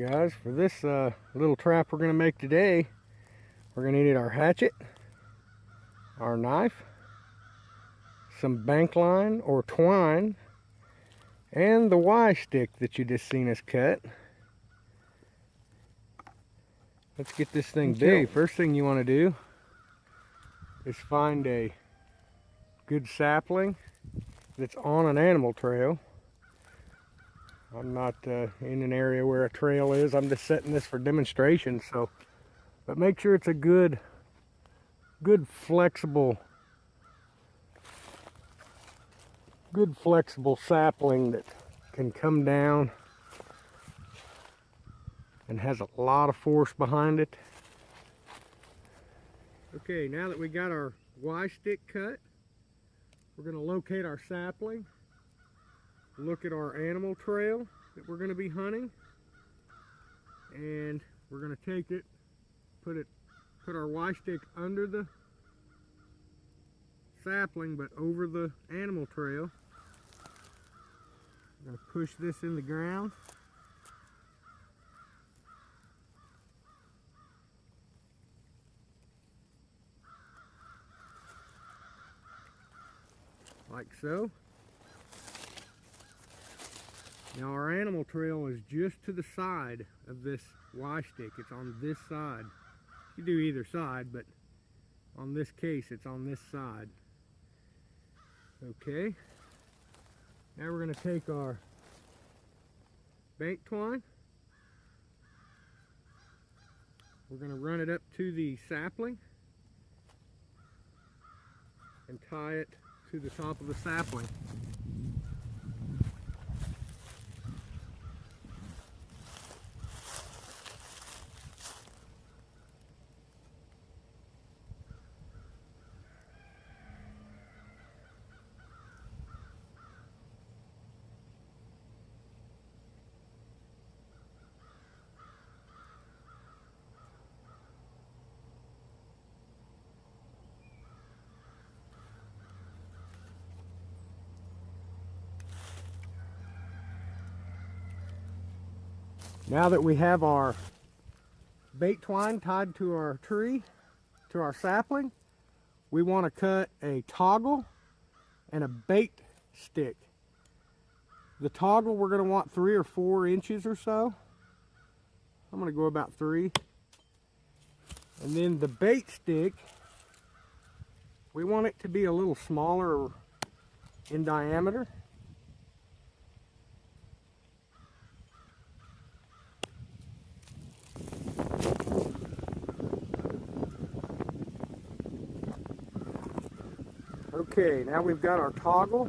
guys, for this little trap we're going to make today, we're going to need our hatchet, our knife, some bank line or twine, and the Y stick that you just seen us cut. Let's get this thing built. First thing you want to do is find a good sapling that's on an animal trail. I'm not in an area where a trail is. I'm just setting this for demonstration. So, but make sure it's a good flexible sapling that can come down and has a lot of force behind it. Okay, now that we got our Y stick cut, we're going to locate our sapling, look at our animal trail that we're going to be hunting, and we're going to take it, put our Y stick under the sapling but over the animal trail. We're going to push this in the ground. Like so. Now our animal trail is just to the side of this Y stick. It's on this side. You do either side, but on this case it's on this side. Okay. Now we're going to take our bank twine. We're going to run it up to the sapling and tie it to the top of the sapling. Now that we have our bait twine tied to our tree, to our sapling, we want to cut a toggle and a bait stick. The toggle we're going to want 3 or 4 inches or so. I'm going to go about 3. And then the bait stick, we want it to be a little smaller in diameter. Okay, now we've got our toggle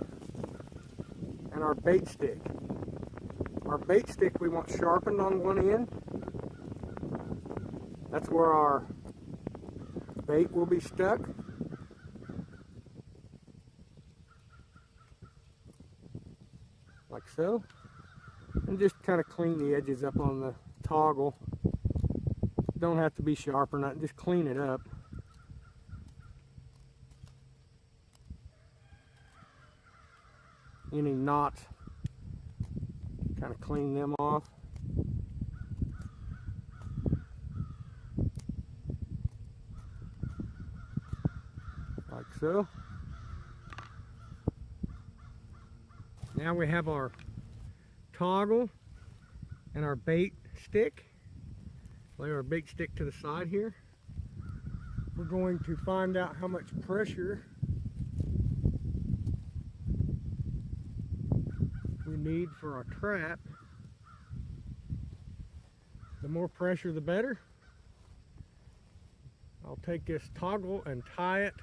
and our bait stick. Our bait stick we want sharpened on one end. That's where our bait will be stuck. Like so. And just kind of clean the edges up on the toggle. Don't have to be sharp or nothing, just clean it up. Any knots, kind of clean them off. Like so. Now we have our toggle and our bait stick. Lay our bait stick to the side here. We're going to find out how much pressure we need for our trap. The more pressure the better. I'll take this toggle and tie it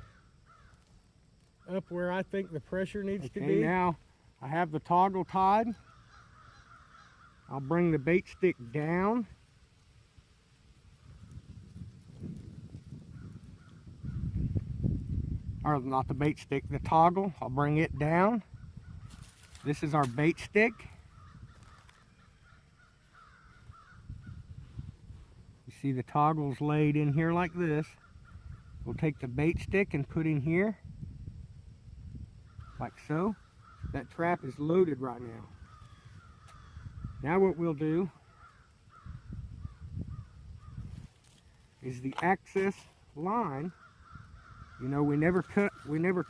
up where I think the pressure needs to be. Now I have the toggle tied. I'll bring the bait stick down. Or not the bait stick, the toggle. I'll bring it down. This is our bait stick. You see the toggle's laid in here like this. We'll take the bait stick and put in here, like so. That trap is loaded right now. Now what we'll do is the access line. You know, we never cut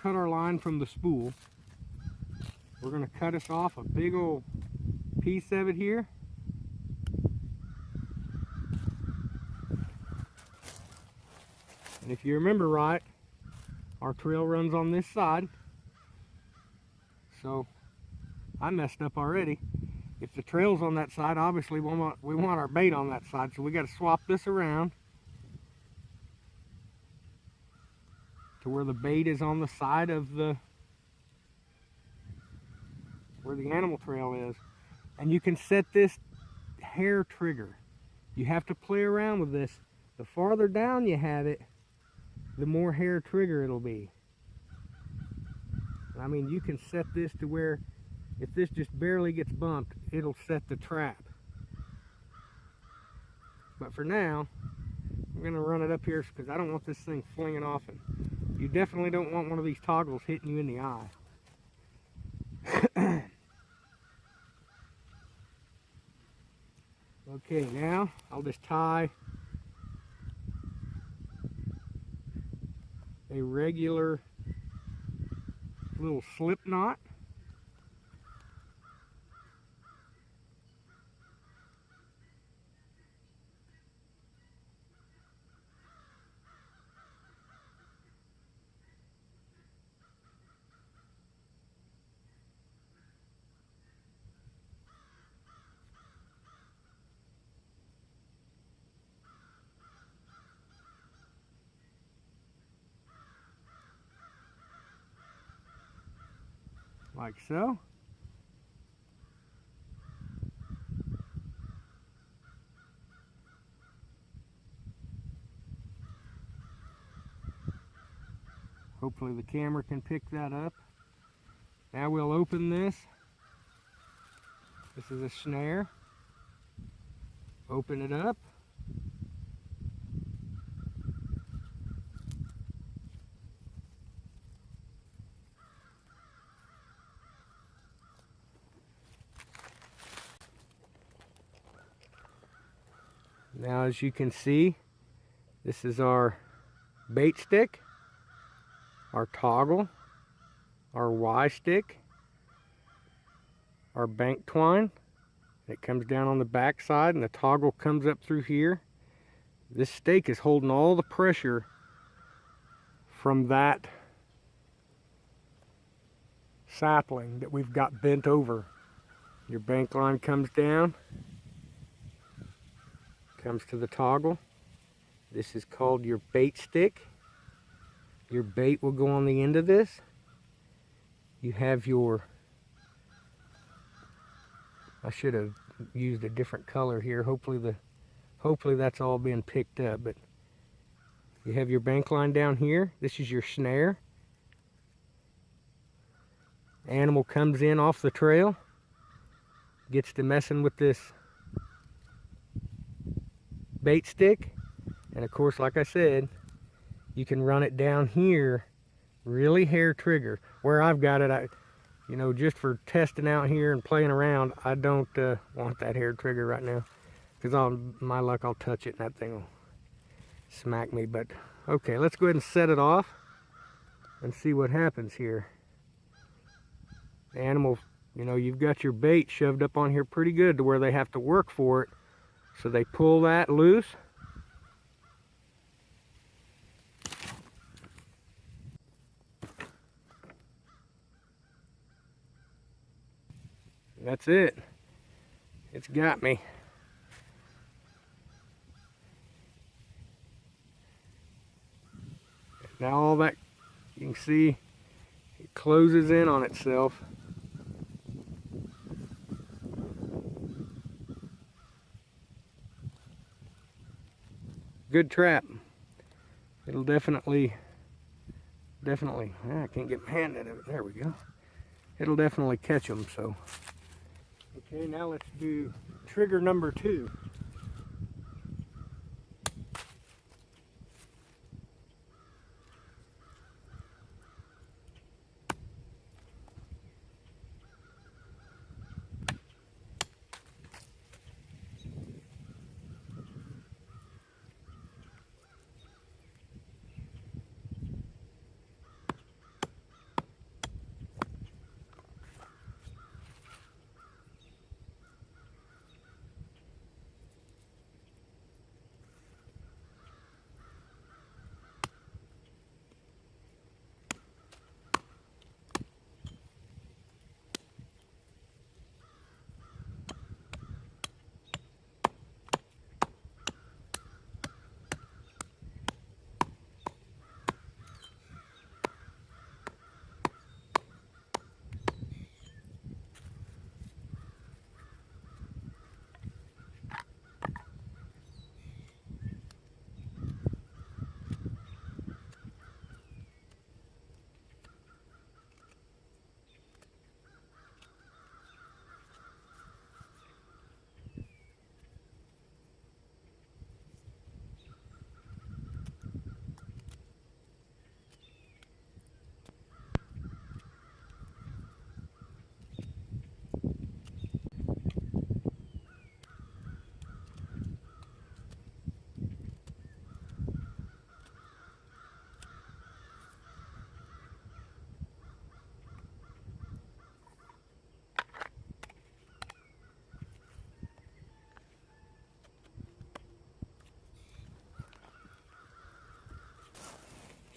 our line from the spool. We're going to cut us off a big old piece of it here. And if you remember right, our trail runs on this side. So I messed up already. If the trail's on that side, obviously we want our bait on that side. So we got to swap this around to where the bait is on the side of where the animal trail is. And you can set this hair trigger. You have to play around with this. The farther down you have it, the more hair trigger it'll be. I mean, you can set this to where if this just barely gets bumped, it'll set the trap. But for now, I'm going to run it up here because I don't want this thing flinging off. And you definitely don't want one of these toggles hitting you in the eye. Okay, now I'll just tie a regular little slip knot. Like so. Hopefully the camera can pick that up. Now we'll open this. This is a snare. Open it up. Now, as you can see, this is our bait stick, our toggle, our Y stick, our bank twine. It comes down on the back side and the toggle comes up through here. This stake is holding all the pressure from that sapling that we've got bent over. Your bank line comes down, comes to the toggle. This is called your bait stick. Your bait will go on the end of this. You have your, I should have used a different color here. Hopefully that's all been picked up, but you have your bank line down here. This is your snare. Animal comes in off the trail, gets to messing with this bait stick, and of course, like I said, you can run it down here, really hair trigger. Where I've got it, you know, just for testing out here and playing around, I don't want that hair trigger right now, because my luck, I'll touch it and that thing will smack me. But okay, let's go ahead and set it off and see what happens here. The animal, you know, you've got your bait shoved up on here pretty good to where they have to work for it. So they pull that loose. That's it. It's got me. Now all that, you can see, it closes in on itself. Good trap. It'll definitely, I can't get my hand out of it. There we go. It'll definitely catch them. So, okay, now let's do trigger number 2.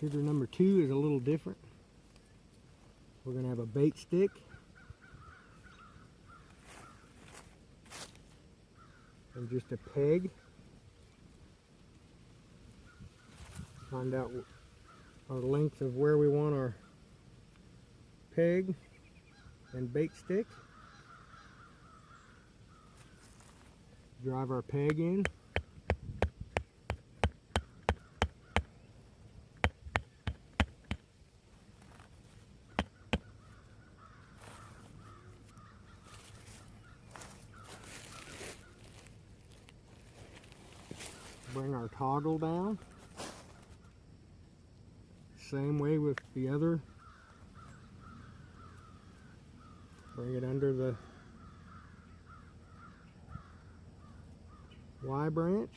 Trigger number 2 is a little different. We're going to have a bait stick. And just a peg. Find out our length of where we want our peg and bait stick. Drive our peg in. Bring our toggle down. Same way with the other. Bring it under the Y branch.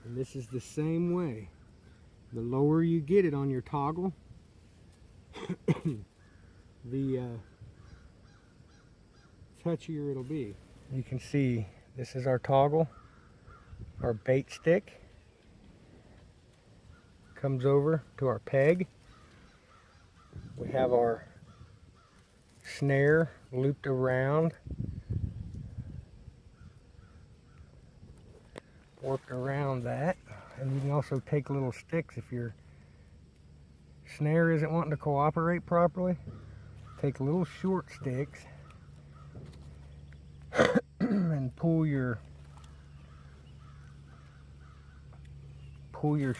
And this is the same way. The lower you get it on your toggle, the touchier it'll be. You can see this is our toggle, our bait stick. Comes over to our peg. We have our snare looped around. Worked around that, and you can also take little sticks if your snare isn't wanting to cooperate properly. Take little short sticks and pull your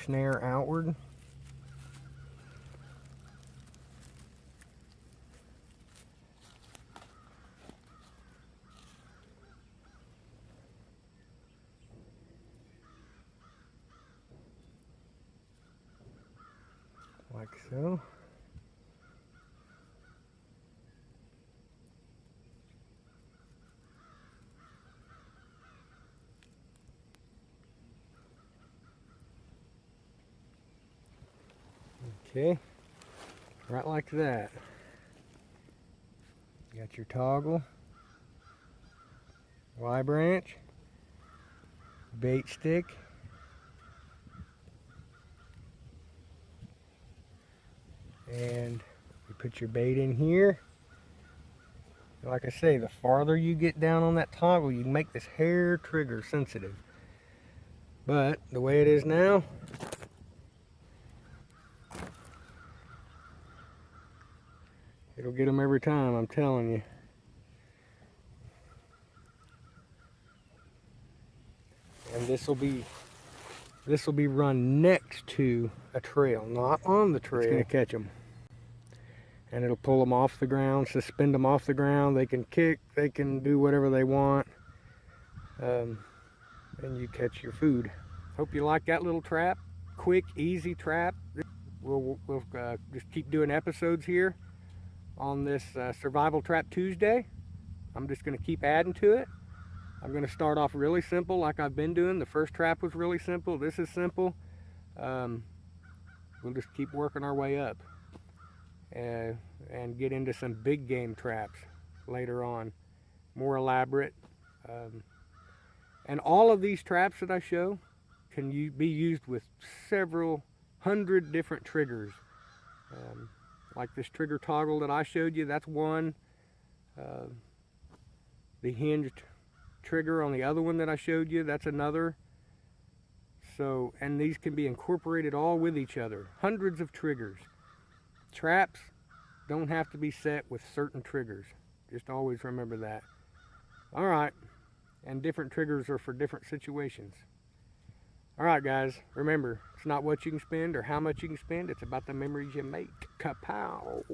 snare outward. Like so. Okay, right like that. You got your toggle, Y branch, bait stick, and you put your bait in here. Like I say, the farther you get down on that toggle, you can make this hair trigger sensitive. But the way it is now, it'll get them every time, I'm telling you. And this will be run next to a trail, not on the trail. It's going to catch them. And it'll pull them off the ground, suspend them off the ground. They can kick, they can do whatever they want. And you catch your food. Hope you like that little trap. Quick, easy trap. We'll just keep doing episodes here on this Survival Trap Tuesday. I'm just going to keep adding to it. I'm going to start off really simple like I've been doing. The first trap was really simple. This is simple. We'll just keep working our way up and get into some big game traps later on, more elaborate. And all of these traps that I show can be used with several hundred different triggers. Like this trigger toggle that I showed you, that's one. The hinged trigger on the other one that I showed you, that's another. So, and these can be incorporated all with each other. Hundreds of triggers. Traps don't have to be set with certain triggers. Just always remember that. All right, and different triggers are for different situations. All right, guys, remember, it's not what you can spend or how much you can spend. It's about the memories you make. Kapow!